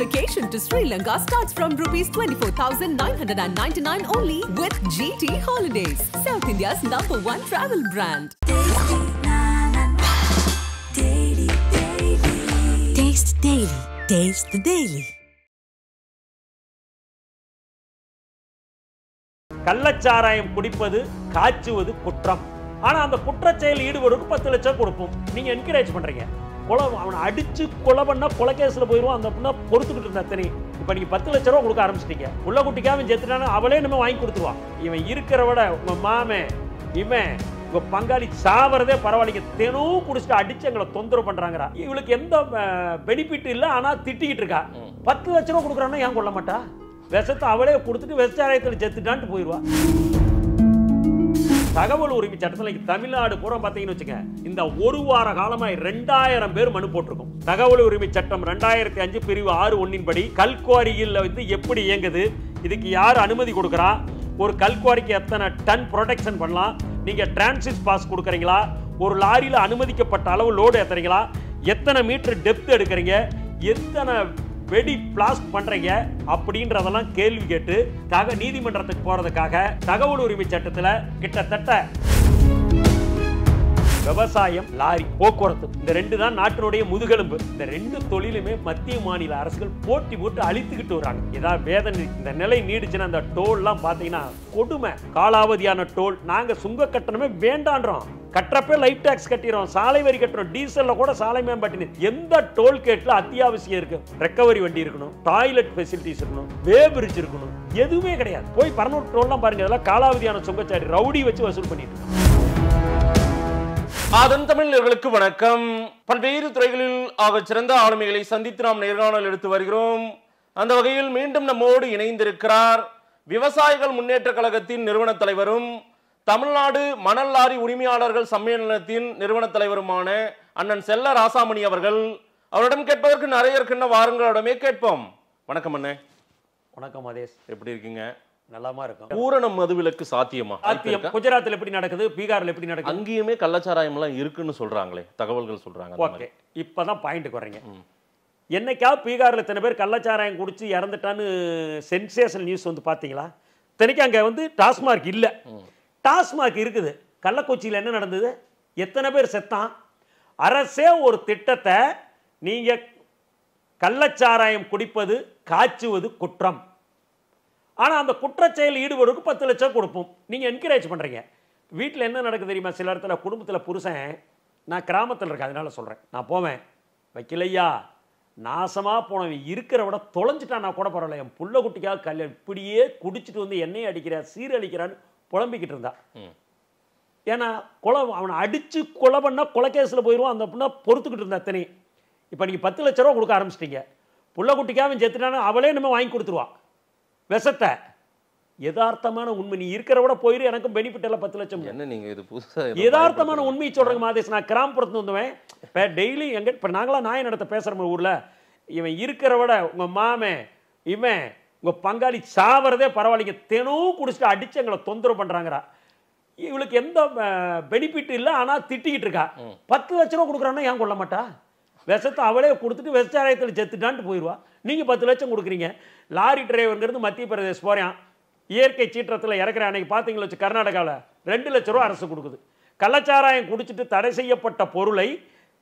vacation to Sri Lanka starts from rupees 24,999 only with GT Holidays, South India's #1 travel brand. Taste Daily. Taste the Daily. கள்ளச்சாராயம் குடிப்பது காய்ச்சுவது குற்றம். ஆனா அந்த குற்றச்செயல் ஈடுபடுறதுக்கு 10 லட்சம் கொடுப்போம். நீங்க என்கரேஜ் பண்றீங்க. அவனை அடிச்சு கொலை பண்ணா கொலை கேஸ்ல போயிடுவான். அந்த பொண்ணை பொறுத்துக்கிட்டு இருந்தா தனி. இப்ப நீங்க 10 லட்சம் ரூபா கொடுக்க ஆரம்பிச்சிட்டீங்க. உள்ள குட்டிக்காம செத்துட்டானா அவளே நம்ம வாங்கி கொடுத்துருவான். இவன் இருக்கிறவட உங்க மாமே இவன் உங்க பங்காளி சாவறதே பரவாயில்லைங்க. தினம் குடிச்சிட்டு அடிச்சு எங்களை தொந்தரவு பண்றாங்கடா. இவளுக்கு எந்த பெனிஃபிட் இல்லை, ஆனா திட்டிக்கிட்டு இருக்கா. 10 லட்சம் ரூபா கொடுக்குறான்னா ஏன் கொள்ள மாட்டா? விஷத்தை அவளே கொடுத்துட்டு விஷச்சாராயத்தில் செத்துட்டான்ட்டு போயிடுவா. தகவல் உரிமை சட்டத்தில் தமிழ்நாடு பூரா பார்த்தீங்கன்னு வச்சுக்க, இந்த ஒரு வார காலமாக 2000 பேர் மனு போட்டிருக்கும். தகவல் உரிமை சட்டம் 2005 பிரிவு 6(1) படி கல்குவாரியில் வந்து எப்படி இயங்குது, இதுக்கு யார் அனுமதி கொடுக்குறா, ஒரு கல்குவாரிக்கு எத்தனை டன் ப்ரொடெக்ஷன் பண்ணலாம், நீங்க டிரான்சிட் பாஸ் கொடுக்குறீங்களா, ஒரு லாரியில் அனுமதிக்கப்பட்ட அளவு லோடு ஏற்றுறீங்களா, எத்தனை மீட்டர் டெப்த் எடுக்கிறீங்க, எத்தனை வெடி பிளாஸ்ட் பண்றீங்க அப்படின்றதெல்லாம் கேள்வி கேட்டு நீதிமன்றத்துக்கு போறதுக்காக தகவல் உரிமை சட்டத்தில் கிட்டத்தட்ட விவசாயம், லாரி, போக்குவரத்து இந்த 2 தான் நாட்டினுடைய முதுகெலும்பு. இந்த 2 தொழிலுமே மத்திய மாநில அரசுகள் போட்டி போட்டு அழித்துக்கிட்டு வர்றாங்க. ஏதாவது வேதனை இந்த நிலை நீடிச்சுன்னா அந்த டோல்லாம் பார்த்தீங்கன்னா கொடுமை. காலாவதியான டோல் நாங்க சுங்க கட்டணமே வேண்டான்றோம். கட்டுறப்பே லைஃப் டாக்ஸ் கட்டிடுறோம், சாலை வரி கட்டுறோம், டீசல்ல கூட சாலை மேம்பாட்டு. எந்த டோல்கேட்ல அத்தியாவசியம் இருக்கு? ரெக்கவரி வண்டி இருக்கணும், டாய்லெட் ஃபெசிலிட்டிஸ் இருக்கணும், வே பிரிட்ஜ் இருக்கணும், எதுவுமே கிடையாது. போய் 200 டோல்லாம் பாருங்க, இதெல்லாம் காலாவதியான சுங்கச்சாரி ரவுடி வச்சு வசூல் பண்ணிட்டு இருக்கோம். அதன் தமிழர்களுக்கு வணக்கம். பல்வேறு துறைகளில் ஆக சிறந்த ஆளுமைகளை சந்தித்து நாம் நேர்காணல் எடுத்து வருகிறோம். அந்த வகையில் மீண்டும் நம்மோடு இணைந்திருக்கிறார் விவசாயிகள் முன்னேற்ற கழகத்தின் நிறுவன தலைவரும் தமிழ்நாடு மணல் லாரி உரிமையாளர்கள் சம்மேளனத்தின் நிறுவன தலைவருமான அண்ணன் செல்ல ராசாமணி அவர்கள். அவரிடம் கேட்பதற்கு நிறைய இருக்கின்ற வாரங்களிடமே கேட்போம். வணக்கம் அண்ணே. வணக்கம் மதேஷ், எப்படி இருக்கீங்க? நலமா இருக்கும். பூரண மதுவிலக்கு சாத்தியமா? குஜராத்தில் எப்படி நடக்குது, பீகார்ல எப்படி நடக்குது? அங்கேயுமே கள்ளச்சாராயம் எல்லாம் இருக்குன்னு சொல்றாங்களே, தகவல்கள் சொல்றாங்க. ஓகே, இப்பதான் பாயிண்ட்டுக்கு வர்றீங்க. என்னைக்காவது பீகார்ல இத்தனை பேர் கள்ளச்சாராயம் குடிச்சு இறந்துட்டான்னு சென்சேஷனல் நியூஸ் வந்து பாத்தீங்களா? இத்தனைக்கு அங்க வந்து டாஸ்மார்க் இல்ல, டாஸ்மார்க் இருக்குது. கள்ளக்குறிச்சியில் என்ன நடந்தது? எத்தனை பேர் செத்தான்? அரசே ஒரு திட்டத்தை நீங்க கள்ளச்சாராயம் குடிப்பது காய்ச்சுவது குற்றம், ஆனா அந்த குற்றச்செயல் ஈடுபடுறதுக்கு 10 லட்சம் கொடுப்போம். நீங்க என்கரேஜ் பண்றீங்க. வீட்டில் என்ன நடக்குது தெரியுமா? சில இடத்துல குடும்பத்தில் புருஷன், நான் கிராமத்தில் இருக்கேன் அதனால சொல்றேன், நான் போவேன், வைக்கலையா நாசமா போனவன் இருக்கிற விட தொலைஞ்சிட்டான் கூட பரவாயில்ல, என் புள்ள குட்டிக்காக கல்யாணம் இப்படியே குடிச்சிட்டு வந்து எண்ணெய் அடிக்கிறா சீரழிக்கிறான்னு புலம்பிக்கிட்டு இருந்தா. ஏன்னா அவனை அடிச்சு கொலை பண்ணா கொலை கேஸ்ல போயிடுவான். அந்த பொண்ணை பொறுத்துக்கிட்டு இருந்தா தனி. இப்போ நீங்க 10 லட்ச ரூபா கொடுக்க ஆரம்பிச்சிட்டீங்க. புள்ள குட்டிக்காக செத்துட்டானா அவளே நம்ம வாங்கி கொடுத்துருவா விஷத்தை. யதார்த்தமான உண்மை, நீ இருக்கிற விட போயிரு, எனக்கும் பெனிஃபிட் எல்லாம் 10 லட்சம். என்ன நீங்க இது புதுசா யதார்த்தமான உண்மையை சொல்றேங்க மாதேஷ். நான் கிராமப்புறத்து வந்துவேன், இப்போ டெய்லி எங்க இப்போ நாங்களாம் நாய் நடத்த பேசுகிற ஊரில், இவன் இருக்கிற விட உங்க மாமே இவன் உங்க பங்காளி சாவறதே பரவாயில்லைங்க. தினம் குடிச்சிட்டு அடிச்சு எங்களை தொந்தரவு பண்றாங்கடா. இவளுக்கு எந்த பெனிஃபிட் இல்லை, ஆனா திட்டிக்கிட்டு இருக்கா. 10 லட்ச ரூபா கொடுக்குறான்னா ஏன் கொள்ள மாட்டா? விஷத்தை அவளே கொடுத்துட்டு விஷச்சாராயத்தில் செத்துட்டான்ட்டு போயிடுவா. நீங்க 10 லட்சம் கொடுக்குறீங்க. லாரி டிரைவருங்கிறது மத்திய பிரதேஷ் போறான், இயற்கை சீற்றத்தில் இறக்குற அன்னைக்கு பார்த்தீங்களா வச்சு கர்நாடகாவில் 2 லட்ச ரூபா அரசு கொடுக்குது. கள்ளச்சாராயம் குடிச்சிட்டு தடை செய்யப்பட்ட பொருளை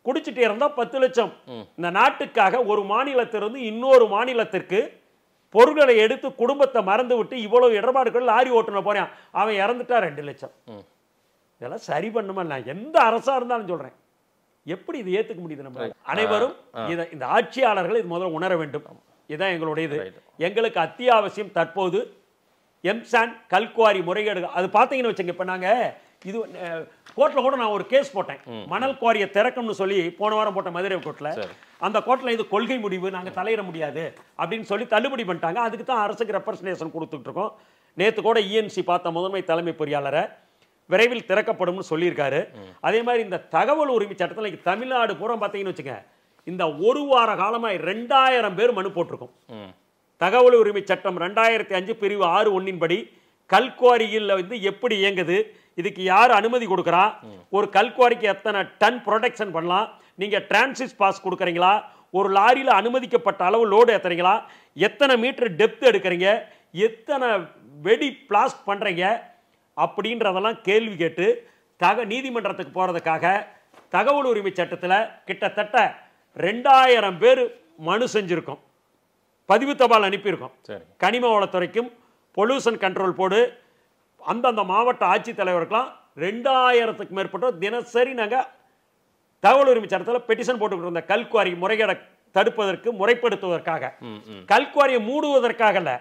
குடிச்சிட்டு இருந்தால் 10 லட்சம். இந்த நாட்டுக்காக ஒரு மாநிலத்திலிருந்து இன்னொரு மாநிலத்திற்கு பொருட்களை எடுத்து குடும்பத்தை மறந்து விட்டு இவ்வளவு இடர்பாடுகள் லாரி ஓட்டுன போறான், அவன் இறந்துட்டா 2 லட்சம். இதெல்லாம் சரி பண்ணுமா? நான் எந்த அரசா இருந்தாலும் சொல்றேன், எப்படி இது ஏத்துக்க முடியுது? நம்ம அனைவரும் இந்த ஆட்சியாளர்கள் இது முதல்ல உணர வேண்டும். இதுதான் எங்களுடைய இது. எங்களுக்கு அத்தியாவசியம் தற்போது எம்சாண்ட் கல்குவாரி முறைகேடு. அது பார்த்தீங்கன்னு வச்சுங்க, இப்போ நாங்கள் இது கோர்ட்டில் கூட நான் ஒரு கேஸ் போட்டேன், மணல் குவாரியை திறக்கணும்னு சொல்லி போன வாரம் போட்ட மதுரை கோர்ட்டில். அந்த கோர்ட்டில் இது கொள்கை முடிவு, நாங்கள் தலையிட முடியாது அப்படின்னு சொல்லி தள்ளுபடி பண்ணிட்டாங்க. அதுக்கு தான் அரசுக்கு ரெப்ரசன்டேஷன் கொடுத்துட்டு இருக்கோம். நேற்று கூட இஎன்சி பார்த்த முதன்மை தலைமை பொறியாளரை விரைவில் திறக்கப்படும் சொல்லியிருக்காரு. அதே மாதிரி இந்த தகவல் உரிமை சட்டத்தில் தமிழ்நாடு பூரா பார்த்தீங்கன்னு வச்சுங்க, இந்த ஒரு வார காலமாக 2000 பேர் மனு போட்டிருக்கோம். தகவல் உரிமை சட்டம் 2005 பிரிவு 6(1) படி கல்குவாரியில் வந்து எப்படி இயங்குது, இதுக்கு யார் அனுமதி கொடுக்குறா, ஒரு கல்குவாரிக்கு எத்தனை டன் ப்ரொடெக்ஷன் பண்ணலாம், நீங்க டிரான்சிட் பாஸ் கொடுக்குறீங்களா, ஒரு லாரியில் அனுமதிக்கப்பட்ட அளவு லோடு ஏற்றுறீங்களா, எத்தனை மீட்டர் டெப்த் எடுக்கிறீங்க, எத்தனை வெடி பிளாஸ்ட் பண்ணுறீங்க அப்படின்றதெல்லாம் கேள்வி கேட்டு நீதிமன்றத்துக்கு போகிறதுக்காக தகவல் உரிமை சட்டத்தில் கிட்டத்தட்ட 2000 பேர் மனு செஞ்சுருக்கோம், பதிவு தபால் அனுப்பியிருக்கோம். கனிம வளத்துறைக்கும் பொல்யூஷன் கண்ட்ரோல் போர்டு அந்தந்த மாவட்ட ஆட்சித்தலைவருக்கெல்லாம் 2000க்கு மேற்பட்டோர் தினசரி நாங்கள் தகவல் உரிமை சட்டத்தில் பெட்டிஷன் போட்டுக்கிட்டு இருந்த கல்குவாரி முறைகேடை தடுப்பதற்கு முறைப்படுத்துவதற்காக, கல்குவாரியை மூடுவதற்காக அல்ல,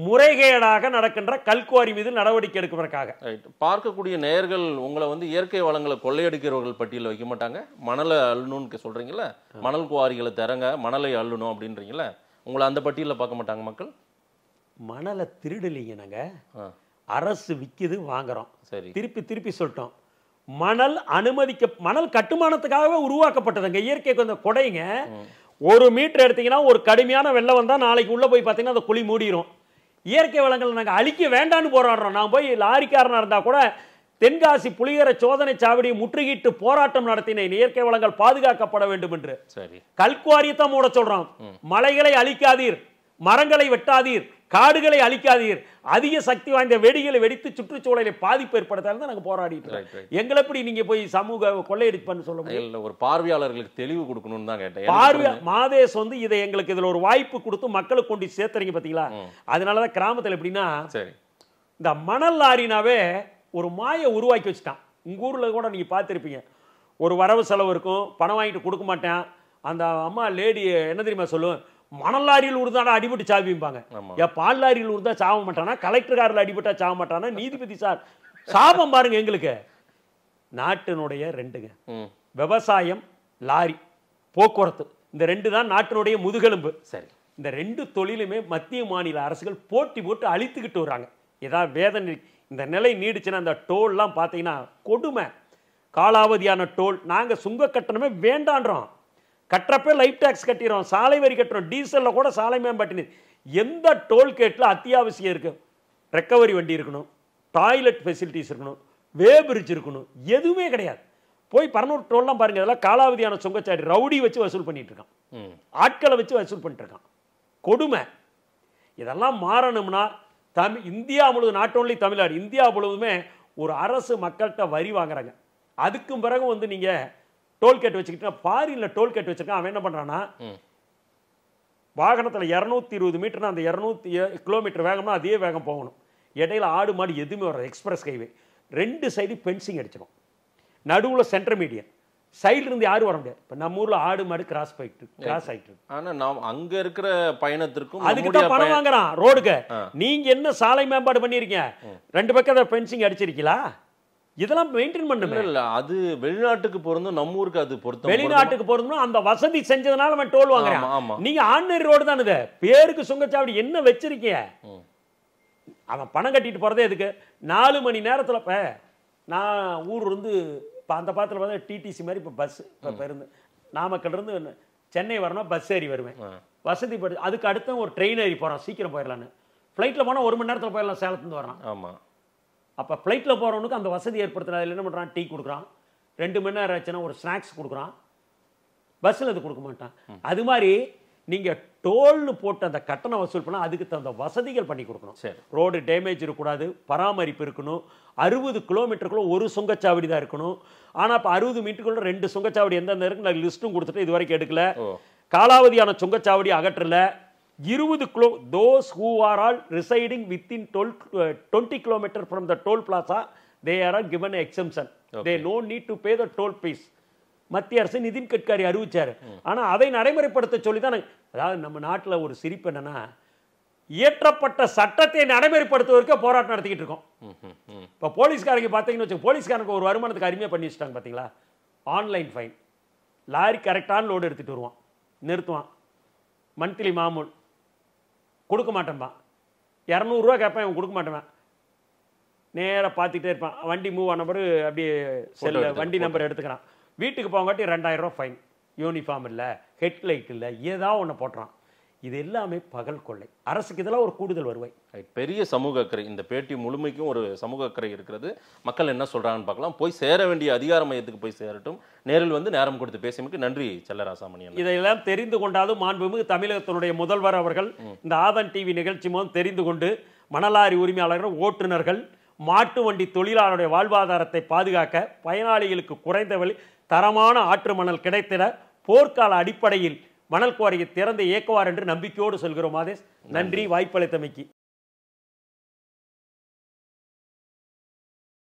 முறைகேடாக நடக்கின்ற கல்குவாரி மீது நடவடிக்கை எடுப்பதற்காக. பார்க்கக்கூடிய நேயர்கள் உங்களை வந்து இயற்கை வளங்களை கொள்ளையடிக்கிறவர்கள் பட்டியலில் வைக்க மாட்டாங்க. மணலை அள்ளணும்னு சொல்றீங்கல்ல, மணல் குவாரிகளை தரங்க, மணலை அள்ளணும் அப்படின்றீங்கள, உங்களை அந்த பட்டியலில் பார்க்க மாட்டாங்க மக்கள். மணலை திருடலைங்க, நாங்கள் அரசு விற்கிது வாங்குறோம். சரி, திருப்பி திருப்பி சொல்லிட்டோம். மணல் கட்டுமானத்துக்காகவே உருவாக்கப்பட்டதுங்க. இயற்கை கொஞ்சம் கொடைங்க. 1 மீட்டர் எடுத்தீங்கன்னா ஒரு கடுமையான வெள்ளம் வந்தால் நாளைக்கு உள்ள போய் பார்த்தீங்கன்னா அந்த குழி மூடிடும். இயற்கை வளங்களை நாங்கள் அழிக்க வேண்டான்னு போராடுறோம். நான் போய் லாரிக்காரனாக இருந்தால் கூட தென்காசி புலிகர சோதனை சாவடியை முற்றுகிட்டு போராட்டம் நடத்தினேன், இயற்கை வளங்கள் பாதுகாக்கப்பட வேண்டும் என்று. சரி, கல்குவாரியை தான் மூட சொல்றோம். மலைகளை அழிக்காதீர், மரங்களை வெட்டாதீர், காடுகளை அழிக்காதீர், அதிக சக்தி வாய்ந்த வெடிகளை வெடித்து சுற்றுச்சூழலை பாதிப்பு ஏற்படுத்தாலும் தான் நாங்கள் போராடிட்டு. எங்களை எப்படி நீங்க போய் சமூக கொள்ளையடிப்புன்னு சொல்ல முடியும்? ஒரு பார்வையாளர்களுக்கு தெளிவு கொடுக்கணும்னு தான் கேட்டேன். மாதேஷ் வந்து இதை எங்களுக்கு இதுல ஒரு வாய்ப்பு கொடுத்து மக்களுக்கு கொண்டு சேர்த்துறீங்க பாத்தீங்களா. அதனாலதான் கிராமத்தில் எப்படின்னா, இந்த மணல் லாரினாவே ஒரு மாயை உருவாக்கி வச்சுட்டான். உங்க ஊர்ல கூட நீங்க பார்த்துருப்பீங்க, ஒரு வரவு செலவு இருக்கும், பணம் வாங்கிட்டு கொடுக்க மாட்டேன். அந்த அம்மா லேடி என்ன தெரியுமா சொல்லுவேன், மணல் லாரியில் உருதாடா அடிபட்டு சாவிப்பாங்க. பால் லாரியில் உருதா சாவ மாட்டானா, கலெக்டர் காரில் அடிபட்டா சாவ மாட்டானா, நீதிபதி சார் சாபம் பாருங்க. எங்களுக்கு நாட்டினுடைய 2ங்க, விவசாயம், லாரி, போக்குவரத்து, இந்த 2 தான் நாட்டினுடைய முதுகெலும்பு. சரி, இந்த 2 தொழிலுமே மத்திய மாநில அரசுகள் போட்டி போட்டு அழித்துக்கிட்டு வர்றாங்க. ஏதாவது வேதனை இந்த நிலை நீடிச்சுன்னா அந்த டோல்லாம் பார்த்தீங்கன்னா கொடுமை. காலாவதியான டோல் நாங்கள் சுங்க கட்டணமே வேண்டான்றோம். கட்டுறப்ப லைஃப் டேக்ஸ் கட்டிடுறோம், சாலை வரி கட்டுறோம், டீசலில் கூட சாலை மேம்பாட்டு. எந்த டோல்கேட்டில் அத்தியாவசியம் இருக்கு? ரெக்கவரி வண்டி இருக்கணும், டாய்லெட் ஃபெசிலிட்டிஸ் இருக்கணும், வே பிரிட்ஜ் இருக்கணும், எதுவுமே கிடையாது. போய் 200 டோல்லாம் பாருங்க, இதெல்லாம் காலாவதியான சுங்கச்சாவடி ரவுடி வச்சு வசூல் பண்ணிட்டு இருக்கான், ஆட்களை வச்சு வசூல் பண்ணிட்டு இருக்கான். கொடுமை. இதெல்லாம் மாறணும்னா இந்தியா முழுவதும், நாட் ஓன்லி தமிழ்நாடு, இந்தியா முழுவதுமே ஒரு அரசு மக்கள்கிட்ட வரி வாங்குறாங்க. அதுக்கும் பிறகு வந்து நீங்க டோல்கேட் வச்சுக்கிட்டு, பாரியில் டோல்கேட் வச்சிருக்கான். அவன் என்ன பண்றான்னா, வாகனத்தில் 220 மீட்டர்னா அந்த 200 கிலோமீட்டர் வேகம்னா அதே வேகம் போகணும். இடையில ஆடு மாடு எதுவுமே வராது. எக்ஸ்பிரஸ் ஹைவே 2 சைடு பென்சிங் அடிச்சிடும், நடுவில் சென்டர் மீடியன், சைடுல இருந்து யாரும் வர முடியாது. இப்போ நம்ம ஊர்ல ஆடு மாடு கிராஸ் ஆயிட்டு. ஆனா நாம் அங்க இருக்கிற பயணத்திற்கும் அதுக்கு தான் பணம் வாங்குறான் ரோடுக்கு. நீங்க என்ன சாலை மேம்பாடு பண்ணிருக்கீங்க? 2 பக்கம் பென்சிங் அடிச்சிருக்கீங்களா? இதெல்லாம் மெயின்டைன் பண்ணணும். இல்ல, அது வெளிநாட்டுக்கு போறதும் நம்ம ஊருக்கு அது பொறுத்து. வெளிநாட்டுக்கு போறதும் அந்த வசதி செஞ்சதுனால அவன் டோல் வாங்குறான். நீங்க ஆர்டினரி ரோடு தான் இது, பேருக்கு சுங்கச்சாவடி என்ன வச்சிருக்கீங்க? அவன் பணம் கட்டிட்டு போறதே எதுக்கு? 4 மணி நேரத்தில். இப்போ நான் ஊர் இருந்து இப்போ அந்த பாத்தில் பார்த்தா டிடிசி மாதிரி இப்போ பஸ், இப்போ பேருந்து நாமக்கல் இருந்து சென்னை வரணும், பஸ் ஏறி வருவேன், வசதி படி. அதுக்கு அடுத்த ஒரு ட்ரெயின் ஏறி போகிறான், சீக்கிரம் போயிடலான்னு. ஃப்ளைட்டில் போனால் 1 மணி நேரத்தில் போயிடலாம், சேலத்துலேருந்து வரான். ஆமாம். அப்போ ஃப்ளைட்டில் போகிறவனுக்கு அந்த வசதி ஏற்படுத்துறது. அதில் என்ன பண்ணுறான்? டீ கொடுக்குறான், 2 மணி நேரம் ஆச்சுன்னா ஒரு ஸ்நாக்ஸ் கொடுக்குறான். பஸ்ஸில் அது கொடுக்க மாட்டான். அது மாதிரி நீங்கள் டோல்னு போட்டு அந்த கட்டணம் வசூல் பண்ணால் அதுக்கு தகுந்த வசதிகள் பண்ணி கொடுக்கணும். சரி, ரோடு டேமேஜ் இருக்கக்கூடாது, பராமரிப்பு இருக்கணும். 60 கிலோமீட்டருக்குள்ள ஒரு சுங்கச்சாவடி தான் இருக்கணும். ஆனால் இப்போ 60 மீட்டருக்குள்ள 2 சுங்கச்சாவடி எந்தெந்த இருக்கு நான் லிஸ்ட்டும் கொடுத்துட்டு இது வரைக்கும் எடுக்கல. காலாவதியான சுங்கச்சாவடி அகற்றல. 20 kilo those who are all residing within 20 kilometers from the toll plaza, they are given an exemption. They no need to pay the toll fees. மத்திய அரசு நிதின் கட்காரி அறிவிச்சாரு. ஆனா அதை நடைமுறைப்படுத்த சொல்லி தான். அதாவது நம்ம நாட்டில் ஒரு சிரிப்பு என்னன்னா, இயற்றப்பட்ட சட்டத்தை நடைமுறைப்படுத்துவதற்கு போராட்டம் நடத்திக்கிட்டு இருக்கோம். இப்போ போலீஸ்காரங்க பார்த்தீங்கன்னு வச்சு, போலீஸ்காரனுக்கு ஒரு வருமானத்துக்கு அருமையாக பண்ணி வச்சுட்டாங்க பார்த்தீங்களா? Online fine. லாரி கரெக்டான லோடு எடுத்துகிட்டு வருவான், நிறுத்துவான், மந்த்லி மாமூல் கொடுக்க மாட்டேன்பான். 200 ரூபா கேட்பேன், இவன் கொடுக்க மாட்டேன். நேராக பார்த்துக்கிட்டே இருப்பான். வண்டி மூவ் ஆன பிறகு அப்படியே செல்ல வண்டி நம்பர் எடுத்துக்கிறான். வீட்டுக்கு போகாட்டி 2000 ரூபா ஃபைன். யூனிஃபார்ம் இல்லை, ஹெட்லைட் இல்லை, ஏதாவது ஒன்று போட்டுறான். இது எல்லாமே பகல் கொள்ளை. அரசுக்கு இதெல்லாம் ஒரு கூடுதல் வருவாய். பெரிய சமூக அக்கறை. இந்த பேட்டி முழுமைக்கும் ஒரு சமூக அக்கறை இருக்கிறது. மக்கள் என்ன சொல்றாங்கன்னு பார்க்கலாம். போய் சேர வேண்டிய அதிகார மையத்துக்கு போய் சேரட்டும். நேரில் வந்து நேரம் கொடுத்து பேசியமைக்கு நன்றி செல்லராசாமணி. இதையெல்லாம் தெரிந்து கொண்டாலும் மாண்புமிகு தமிழகத்தினுடைய முதல்வர் அவர்கள் இந்த ஆதன் டிவி நிகழ்ச்சி மூலம் தெரிந்து கொண்டு மணலாரி உரிமையாளர்கள், ஓட்டுநர்கள், மாட்டு வண்டி தொழிலாளருடைய வாழ்வாதாரத்தை பாதுகாக்க, பயனாளிகளுக்கு குறைந்த விலை தரமான ஆற்று மணல் கிடைத்திட போர்க்கால அடிப்படையில் மணல் குவாரியை திறந்து இயக்குவார் என்று நம்பிக்கையோடு சொல்கிறோம். மாதேஷ், நன்றி வாய்ப்பளித்தமைக்கு.